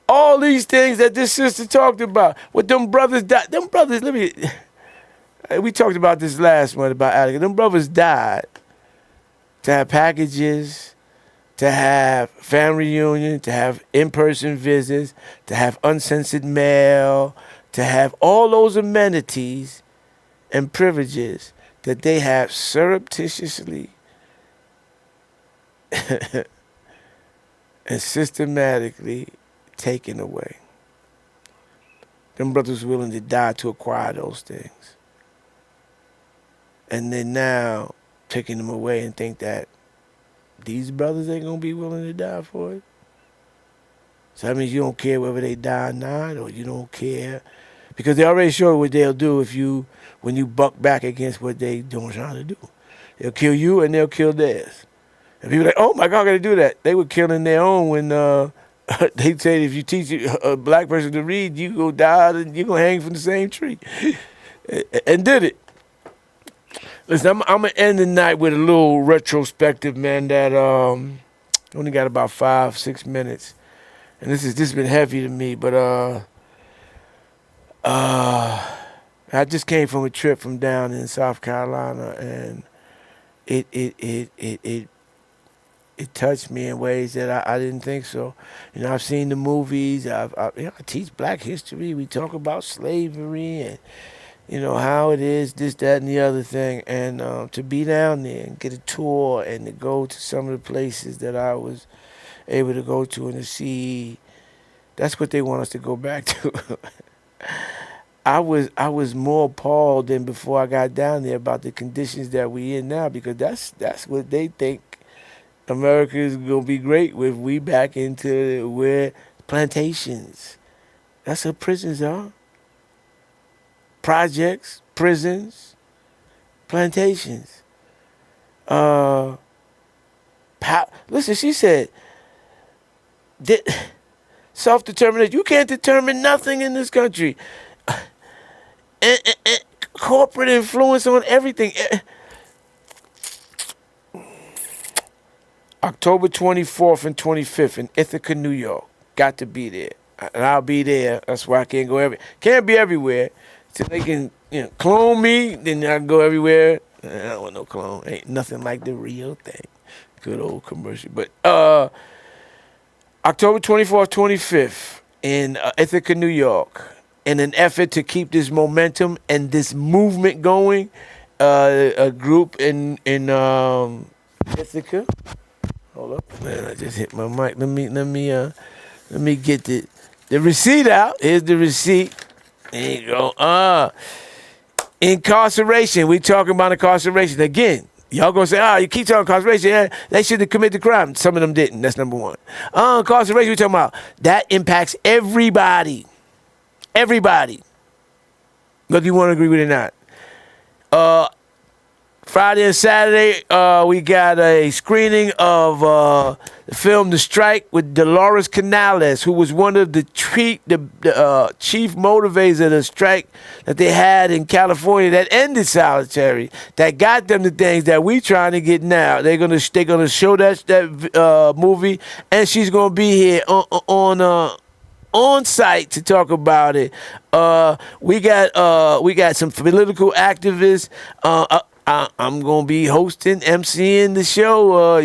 all these things that this sister talked about. What them brothers died. Them brothers, we talked about this last month about Attica. Them brothers died to have packages, to have family reunion, to have in-person visits, to have uncensored mail, to have all those amenities and privileges that they have surreptitiously and systematically taken away. Them brothers willing to die to acquire those things. And they're now taking them away and think that these brothers ain't gonna be willing to die for it. So that means you don't care whether they die or not, or you don't care because they already showed what they'll do when you buck back against what they don't trying to do. They'll kill you and they'll kill theirs. And people are like, oh my God, I gotta do that. They were killing their own when they say if you teach a black person to read, you go die and you gonna hang from the same tree, and did it. Listen, I'm gonna end the night with a little retrospective, man. That only got about 5-6 minutes, and this has been heavy to me. But I just came from a trip from down in South Carolina, and it touched me in ways that I didn't think so. You know, I've seen the movies. I teach Black history. We talk about slavery and, you know, how it is, this, that, and the other thing. And to be down there and get a tour and to go to some of the places that I was able to go to and to see, that's what they want us to go back to. I was more appalled than before I got down there about the conditions that we in now, because that's what they think America is gonna be great with. We back into where plantations. That's what prisons are. Projects, prisons, plantations. Listen, she said, self-determination. You can't determine nothing in this country. And corporate influence on everything. October 24th and 25th in Ithaca, New York. Got to be there. And I'll be there. That's why I can't go can't be everywhere. So they can, clone me, then I can go everywhere. I don't want no clone. Ain't nothing like the real thing. Good old commercial. But October 24th, 25th in Ithaca, New York, in an effort to keep this momentum and this movement going, a group in Ithaca. Hold up, man! I just hit my mic. Let me get the receipt out. Here's the receipt. There you go. Incarceration. We talking about incarceration again. Y'all gonna say, you keep talking incarceration. Yeah, they should have committed the crime. Some of them didn't. That's number one. Incarceration. We talking about that impacts everybody. Everybody. Whether you want to agree with it or not. Friday and Saturday, we got a screening of the film The Strike with Dolores Canales, who was one of the chief motivators of the strike that they had in California that ended solitary, that got them the things that we trying to get now. They're gonna show that movie, and she's gonna be here on site to talk about it. We got some political activists. I'm going to be hosting, emceeing the show,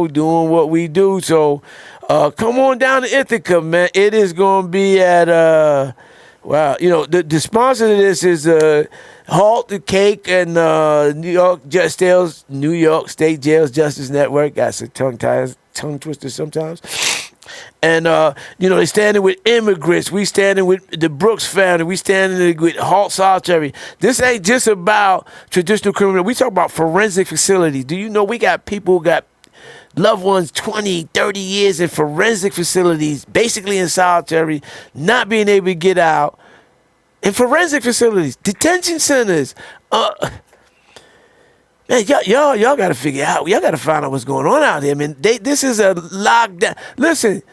doing what we do. So come on down to Ithaca, man. It is going to be at, the sponsor of this is Halt the Cake and New York State Jails Justice Network. Got some tongue twisters sometimes. And, they standing with immigrants. We standing with the Brooks family. We standing with Halt Solitary. This ain't just about traditional criminal. We talk about forensic facilities. Do you know we got people who got loved ones 20, 30 years in forensic facilities, basically in solitary, not being able to get out. In forensic facilities, detention centers. Man, y'all got to figure out. Y'all got to find out what's going on out here. I mean, this is a lockdown. Listen,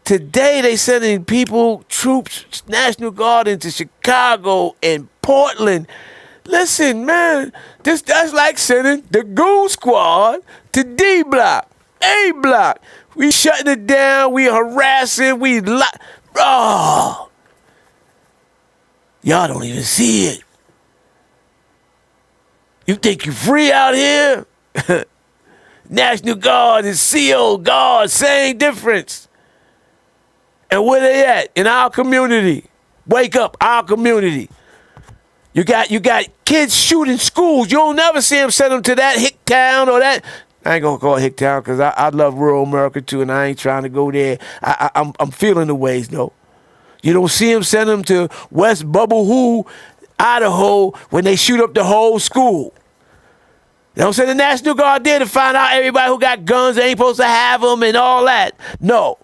today they sending troops, National Guard into Chicago and Portland. Listen, man, that's like sending the Goon Squad to D Block, A Block. We shutting it down. We harassing. Y'all don't even see it. You think you free out here? National Guard and CO Guard, same difference. And where they at? In our community. Wake up, our community. You got kids shooting schools. You'll never see them send them to that hick town or that. I ain't gonna call it hick town because I love rural America too, and I ain't trying to go there. I'm feeling the ways though. You don't see them send them to West Bubble Hoo, Idaho, when they shoot up the whole school. Don't send the National Guard there to find out everybody who got guns ain't supposed to have them and all that. No.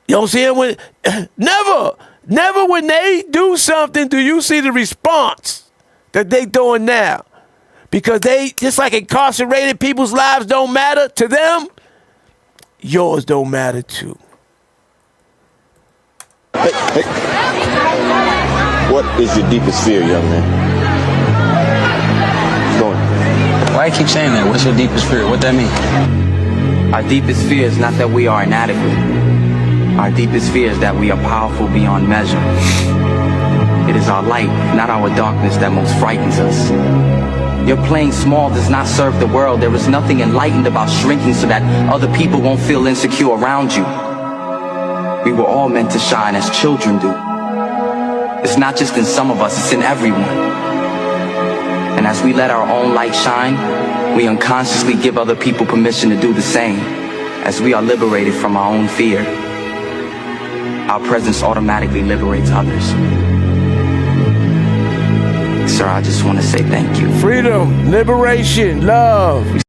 You don't see them when, never when they do something do you see the response that they doing now. Because they, just like incarcerated people's lives don't matter to them, yours don't matter too. Hey. What is your deepest fear, young man? Why you keep saying that? What's your deepest fear? What that mean? Our deepest fear is not that we are inadequate. Our deepest fear is that we are powerful beyond measure. It is our light, not our darkness, that most frightens us. Your playing small does not serve the world. There is nothing enlightened about shrinking so that other people won't feel insecure around you. We were all meant to shine as children do. It's not just in some of us, it's in everyone. And as we let our own light shine, we unconsciously give other people permission to do the same. As we are liberated from our own fear, our presence automatically liberates others. Sir, I just want to say thank you. Freedom, liberation, love.